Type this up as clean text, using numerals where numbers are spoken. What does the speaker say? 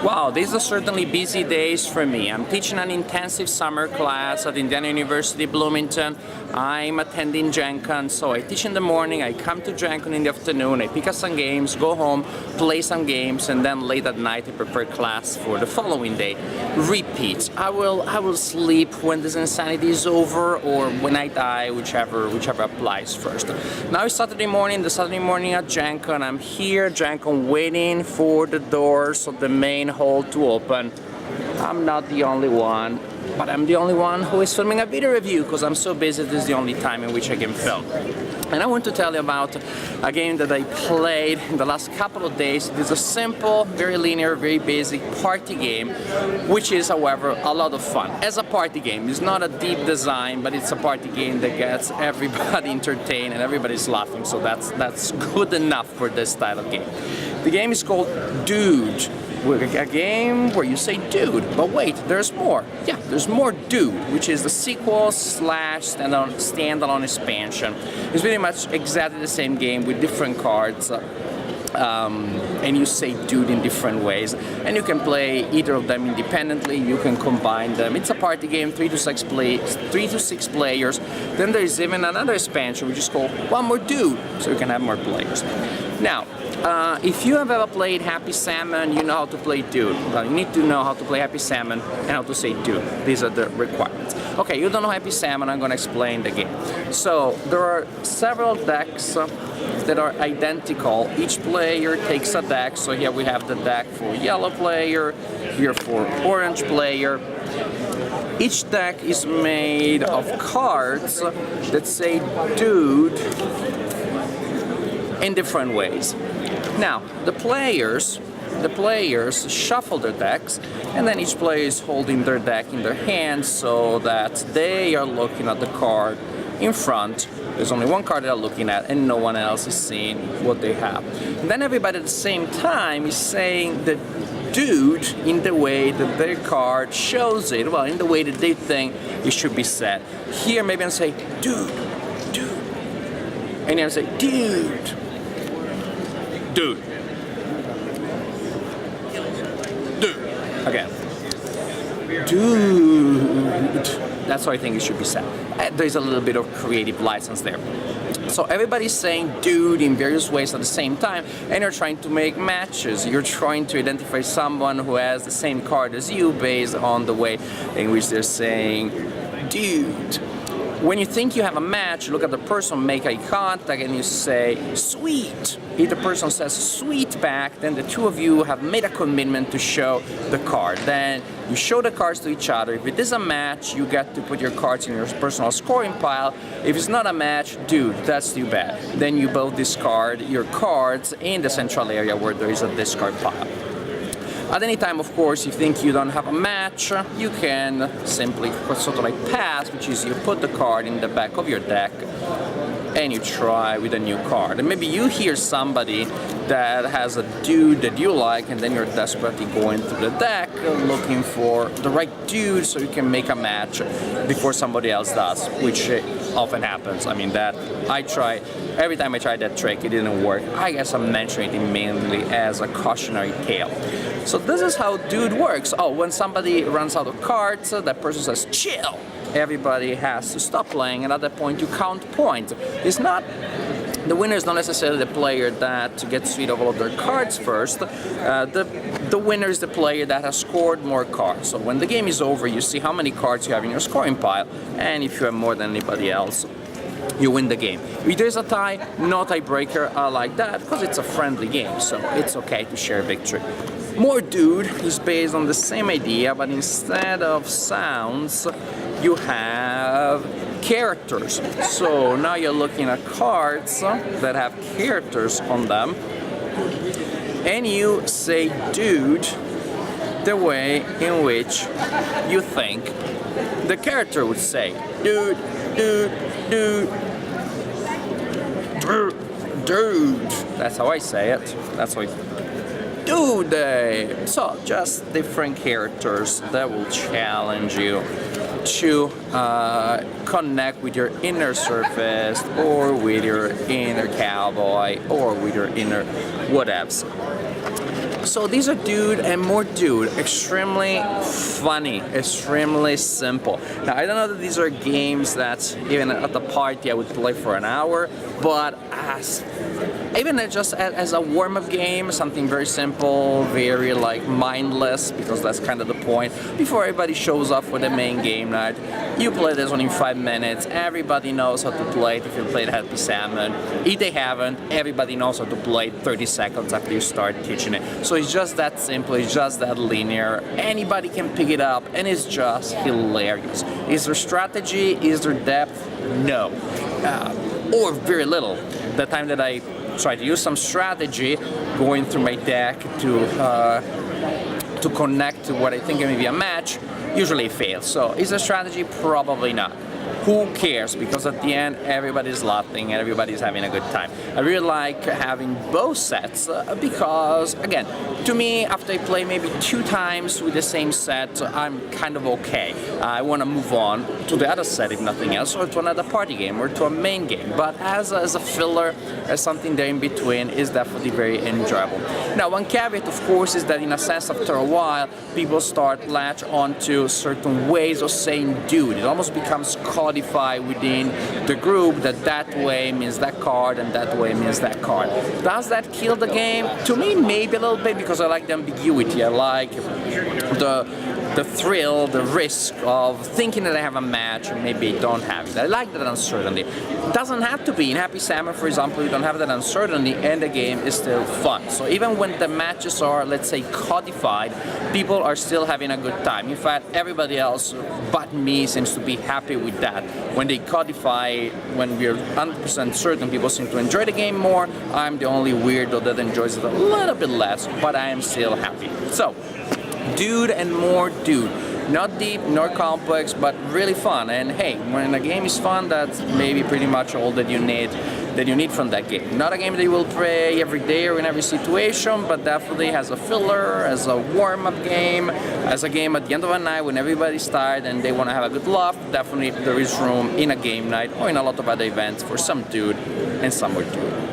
Wow, these are certainly busy days for me. I'm teaching an intensive summer class at Indiana University Bloomington. I'm attending Gen Con, so I teach in the morning, I come to Gen Con in the afternoon, I pick up some games, go home, play some games, and then late at night I prepare class for the following day. Repeat. I will sleep when this insanity is over or when I die, whichever applies first. Now it's Saturday morning, at Gen Con. I'm here at Gen Con waiting for the doors of the main hall to open. I'm not the only one, but I'm the only one who is filming a video review because I'm so busy. This is the only time in which I can film. And I want to tell you about a game that I played in the last couple of days. It is a simple, very linear, very basic party game, which is, however, a lot of fun. As a party game, it's not a deep design, but it's a party game that gets everybody entertained and everybody's laughing, so that's good enough for this style of game. The game is called Dude. A game where you say dude, but wait, there's more. Yeah, there's more Dude, which is the sequel / standalone expansion. It's pretty much exactly the same game with different cards. And you say dude in different ways, and you can play either of them independently. You can combine them. It's a party game, 3 to 6 players. Then there is even another expansion which is called One More Dude, so you can have more players. Now, if you have ever played Happy Salmon, you know how to play Dude. Well, you need to know how to play Happy Salmon and how to say Dude. These are the requirements. Okay, you don't know Happy Salmon, I'm going to explain the game. So, there are several decks that are identical. Each player takes a deck, so here we have the deck for yellow player, here for orange player. Each deck is made of cards that say Dude in different ways. Now, the players shuffle their decks, and then each player is holding their deck in their hands so that they are looking at the card in front. There's only one card they're looking at, and no one else is seeing what they have. And then everybody at the same time is saying the Dude in the way that their card shows it, well, in the way that they think it should be said. Here, maybe I'm saying Dude, Dude, and then I say Dude. Dude. Dude. Again. Dude. That's how I think it should be said. There's a little bit of creative license there. So everybody's saying dude in various ways at the same time, and you're trying to make matches. You're trying to identify someone who has the same card as you based on the way in which they're saying dude. When you think you have a match, you look at the person, make eye contact, and you say, sweet. If the person says sweet back, then the two of you have made a commitment to show the card. Then you show the cards to each other. If it is a match, you get to put your cards in your personal scoring pile. If it's not a match, dude, that's too bad. Then you both discard your cards in the central area where there is a discard pile. At any time, of course, you think you don't have a match, you can simply sort of like pass, which is you put the card in the back of your deck and you try with a new card. And maybe you hear somebody that has a dude that you like, and then you're desperately going through the deck looking for the right dude so you can make a match before somebody else does, which often happens. I mean, every time I tried that trick, it didn't work. I guess I'm mentioning it mainly as a cautionary tale. So this is how Dude works. Oh, when somebody runs out of cards, that person says, chill. Everybody has to stop playing, and at that point you count points. The winner is not necessarily the player that gets rid of all of their cards first. The winner is the player that has scored more cards. So when the game is over, you see how many cards you have in your scoring pile, and if you have more than anybody else, you win the game. If there's a tie, no tiebreaker. I like that because it's a friendly game, so it's okay to share victory. More Dude is based on the same idea, but instead of sounds, you have characters. So now you're looking at cards that have characters on them, and you say dude the way in which you think the character would say. Dude, dude, dude, dude. That's how I say it. That's how Dude. So just different characters that will challenge you to connect with your inner surface, or with your inner cowboy, or with your inner whatevs. So these are dude and more dude, extremely funny, extremely simple. Now I don't know that these are games that even at the party I would play for an hour, but just as a warm-up game, something very simple, very like mindless, because that's kind of the point. Before everybody shows up for the main game night, you play this one in 5 minutes. Everybody knows how to play it if you played Happy Salmon. If they haven't, everybody knows how to play it 30 seconds after you start teaching it. So it's just that simple, it's just that linear. Anybody can pick it up, and it's just hilarious. Is there strategy? Is there depth? No. Or very little. The time that I try to use some strategy, going through my deck to connect to what I think may be a match, usually fails. So is a strategy? Probably not. Who cares? Because at the end, everybody's laughing and everybody's having a good time. I really like having both sets because, again, to me, after I play maybe 2 times with the same set, I'm kind of okay. I want to move on to the other set, if nothing else, or to another party game, or to a main game. But as a filler, as something there in between, is definitely very enjoyable. Now, one caveat, of course, is that in a sense, after a while, people start latch onto certain ways of saying dude. It almost becomes codified within the group that way means that card and that way means that card. Does that kill the game? To me, maybe a little bit, because I like the ambiguity. I like the thrill, the risk of thinking that I have a match and maybe I don't have it. I like that uncertainty. It doesn't have to be. In Happy Salmon, for example, you don't have that uncertainty and the game is still fun. So even when the matches are, let's say, codified, people are still having a good time. In fact, everybody else but me seems to be happy with that. When they codify, when we're 100% certain, people seem to enjoy the game more. I'm the only weirdo that enjoys it a little bit less, but I am still happy. So, dude and more dude. Not deep, nor complex, but really fun. And hey, when a game is fun, that's maybe pretty much all that you need from that game. Not a game that you will play every day or in every situation, but definitely has a filler, as a warm-up game, as a game at the end of a night when everybody's tired and they want to have a good laugh. Definitely there is room in a game night or in a lot of other events for some dude and some more dude.